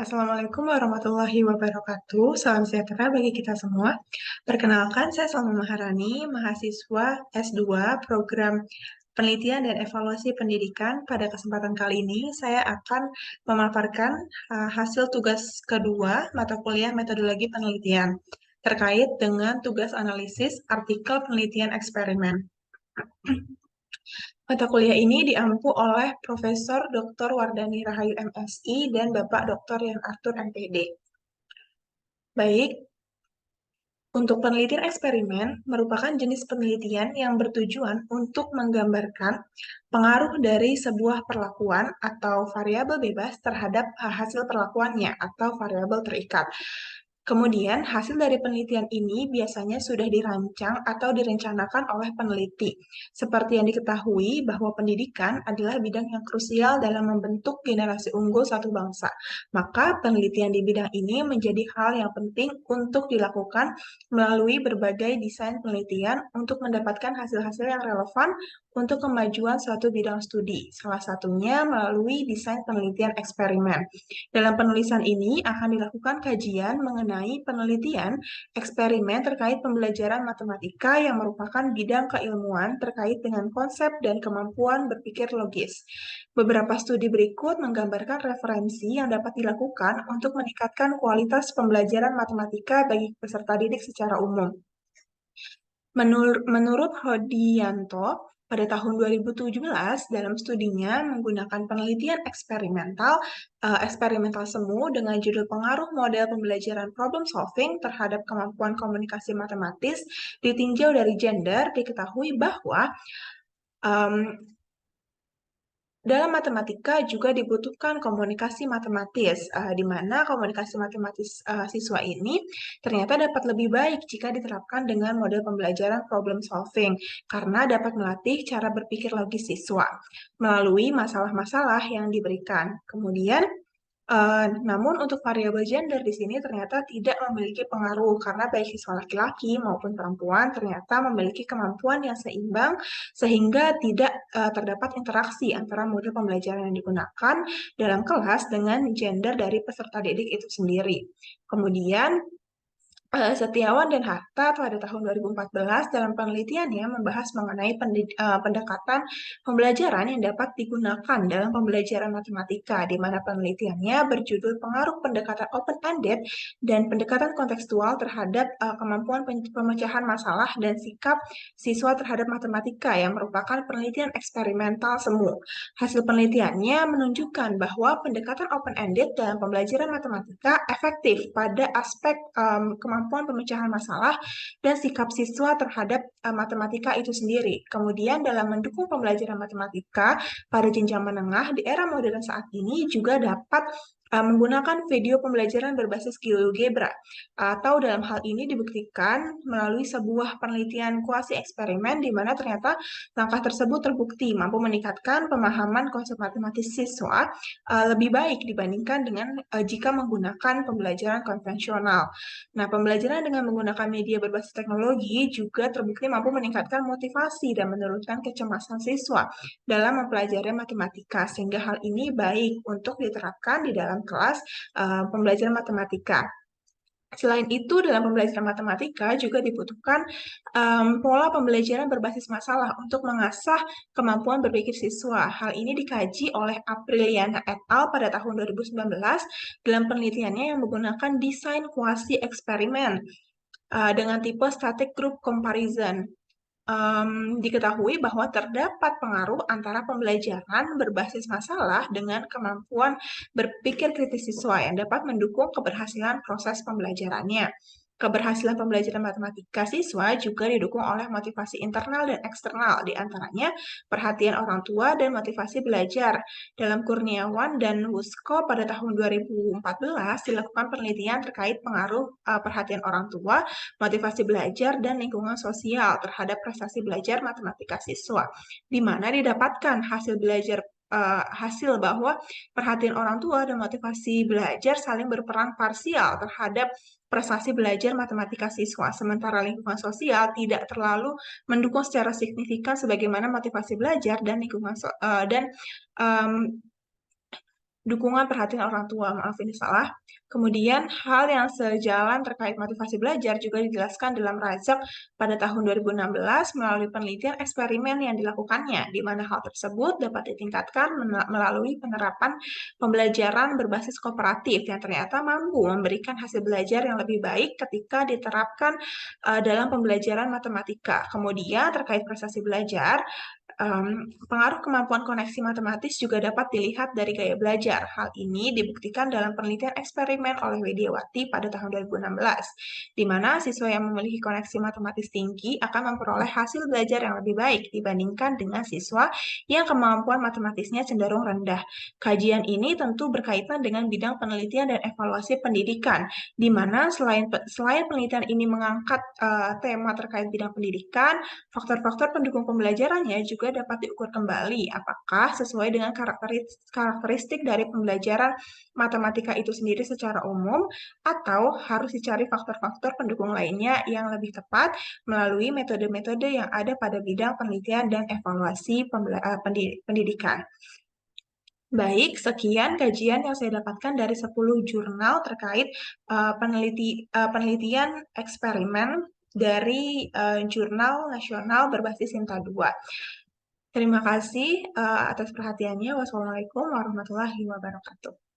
Assalamualaikum warahmatullahi wabarakatuh. Salam sejahtera bagi kita semua. Perkenalkan, saya Salma Maharani, mahasiswa S2 Program Penelitian dan Evaluasi Pendidikan. Pada kesempatan kali ini, saya akan memaparkan hasil tugas kedua mata kuliah metodologi penelitian terkait dengan tugas analisis artikel penelitian eksperimen. Mata kuliah ini diampu oleh Profesor Dr. Wardani Rahayu MSI dan Bapak Dr. Yan Arthur MPD. Baik, untuk penelitian eksperimen merupakan jenis penelitian yang bertujuan untuk menggambarkan pengaruh dari sebuah perlakuan atau variabel bebas terhadap hasil perlakuannya atau variabel terikat. Kemudian, hasil dari penelitian ini biasanya sudah dirancang atau direncanakan oleh peneliti. Seperti yang diketahui bahwa pendidikan adalah bidang yang krusial dalam membentuk generasi unggul satu bangsa. Maka penelitian di bidang ini menjadi hal yang penting untuk dilakukan melalui berbagai desain penelitian untuk mendapatkan hasil-hasil yang relevan untuk kemajuan suatu bidang studi. Salah satunya melalui desain penelitian eksperimen. Dalam penulisan ini akan dilakukan kajian mengenai penelitian eksperimen terkait pembelajaran matematika yang merupakan bidang keilmuan terkait dengan konsep dan kemampuan berpikir logis. Beberapa studi berikut menggambarkan referensi yang dapat dilakukan untuk meningkatkan kualitas pembelajaran matematika bagi peserta didik secara umum. Menurut Hodianto, pada tahun 2017, dalam studinya menggunakan penelitian eksperimental semu dengan judul pengaruh model pembelajaran problem solving terhadap kemampuan komunikasi matematis ditinjau dari gender, diketahui bahwa dalam matematika juga dibutuhkan komunikasi matematis, di mana komunikasi matematis siswa ini ternyata dapat lebih baik jika diterapkan dengan model pembelajaran problem solving, karena dapat melatih cara berpikir logis siswa melalui masalah-masalah yang diberikan. Kemudian, namun untuk variabel gender di sini ternyata tidak memiliki pengaruh karena baik siswa laki-laki maupun perempuan ternyata memiliki kemampuan yang seimbang sehingga tidak terdapat interaksi antara model pembelajaran yang digunakan dalam kelas dengan gender dari peserta didik itu sendiri. Kemudian Setiawan dan Hatta pada tahun 2014 dalam penelitiannya membahas mengenai pendekatan pembelajaran yang dapat digunakan dalam pembelajaran matematika, di mana penelitiannya berjudul Pengaruh Pendekatan Open-Ended dan Pendekatan Kontekstual terhadap kemampuan pemecahan masalah dan sikap siswa terhadap matematika yang merupakan penelitian eksperimental semu. Hasil penelitiannya menunjukkan bahwa pendekatan open-ended dalam pembelajaran matematika efektif pada aspek kemampuan pemecahan masalah dan sikap siswa terhadap matematika itu sendiri. Kemudian dalam mendukung pembelajaran matematika pada jenjang menengah di era modern saat ini juga dapat menggunakan video pembelajaran berbasis GeoGebra, atau dalam hal ini dibuktikan melalui sebuah penelitian kuasi eksperimen di mana ternyata langkah tersebut terbukti mampu meningkatkan pemahaman konsep matematis siswa lebih baik dibandingkan dengan jika menggunakan pembelajaran konvensional. Nah, pembelajaran dengan menggunakan media berbasis teknologi juga terbukti mampu meningkatkan motivasi dan menurunkan kecemasan siswa dalam mempelajari matematika, sehingga hal ini baik untuk diterapkan di dalam kelas pembelajaran matematika. Selain itu, dalam pembelajaran matematika juga dibutuhkan pola pembelajaran berbasis masalah untuk mengasah kemampuan berpikir siswa. Hal ini dikaji oleh Apriliana et al. Pada tahun 2019 dalam penelitiannya yang menggunakan desain kuasi eksperimen dengan tipe static group comparison. Diketahui bahwa terdapat pengaruh antara pembelajaran berbasis masalah dengan kemampuan berpikir kritis siswa yang dapat mendukung keberhasilan proses pembelajarannya. Keberhasilan pembelajaran matematika siswa juga didukung oleh motivasi internal dan eksternal, di antaranya perhatian orang tua dan motivasi belajar. Dalam Kurniawan dan Wusko pada tahun 2014 dilakukan penelitian terkait pengaruh perhatian orang tua, motivasi belajar, dan lingkungan sosial terhadap prestasi belajar matematika siswa, di mana didapatkan hasil bahwa perhatian orang tua dan motivasi belajar saling berperan parsial terhadap prestasi belajar matematika siswa, sementara lingkungan sosial tidak terlalu mendukung secara signifikan sebagaimana motivasi belajar dan lingkungan dukungan perhatian orang tua, maaf ini salah. Kemudian hal yang sejalan terkait motivasi belajar juga dijelaskan dalam Rajak pada tahun 2016 melalui penelitian eksperimen yang dilakukannya, di mana hal tersebut dapat ditingkatkan melalui penerapan pembelajaran berbasis kooperatif yang ternyata mampu memberikan hasil belajar yang lebih baik ketika diterapkan dalam pembelajaran matematika. Kemudian terkait prestasi belajar, pengaruh kemampuan koneksi matematis juga dapat dilihat dari gaya belajar. Hal ini dibuktikan dalam penelitian eksperimen oleh Widiawati pada tahun 2016, di mana siswa yang memiliki koneksi matematis tinggi akan memperoleh hasil belajar yang lebih baik dibandingkan dengan siswa yang kemampuan matematisnya cenderung rendah. Kajian ini tentu berkaitan dengan bidang penelitian dan evaluasi pendidikan, di mana selain penelitian ini mengangkat tema terkait bidang pendidikan, faktor-faktor pendukung pembelajarannya juga dapat diukur kembali apakah sesuai dengan karakteristik dari pembelajaran matematika itu sendiri secara umum atau harus dicari faktor-faktor pendukung lainnya yang lebih tepat melalui metode-metode yang ada pada bidang penelitian dan evaluasi pendidikan. Baik, sekian kajian yang saya dapatkan dari 10 jurnal terkait penelitian eksperimen dari Jurnal Nasional Berbasis Sinta 2. Terima kasih atas perhatiannya. Wassalamualaikum warahmatullahi wabarakatuh.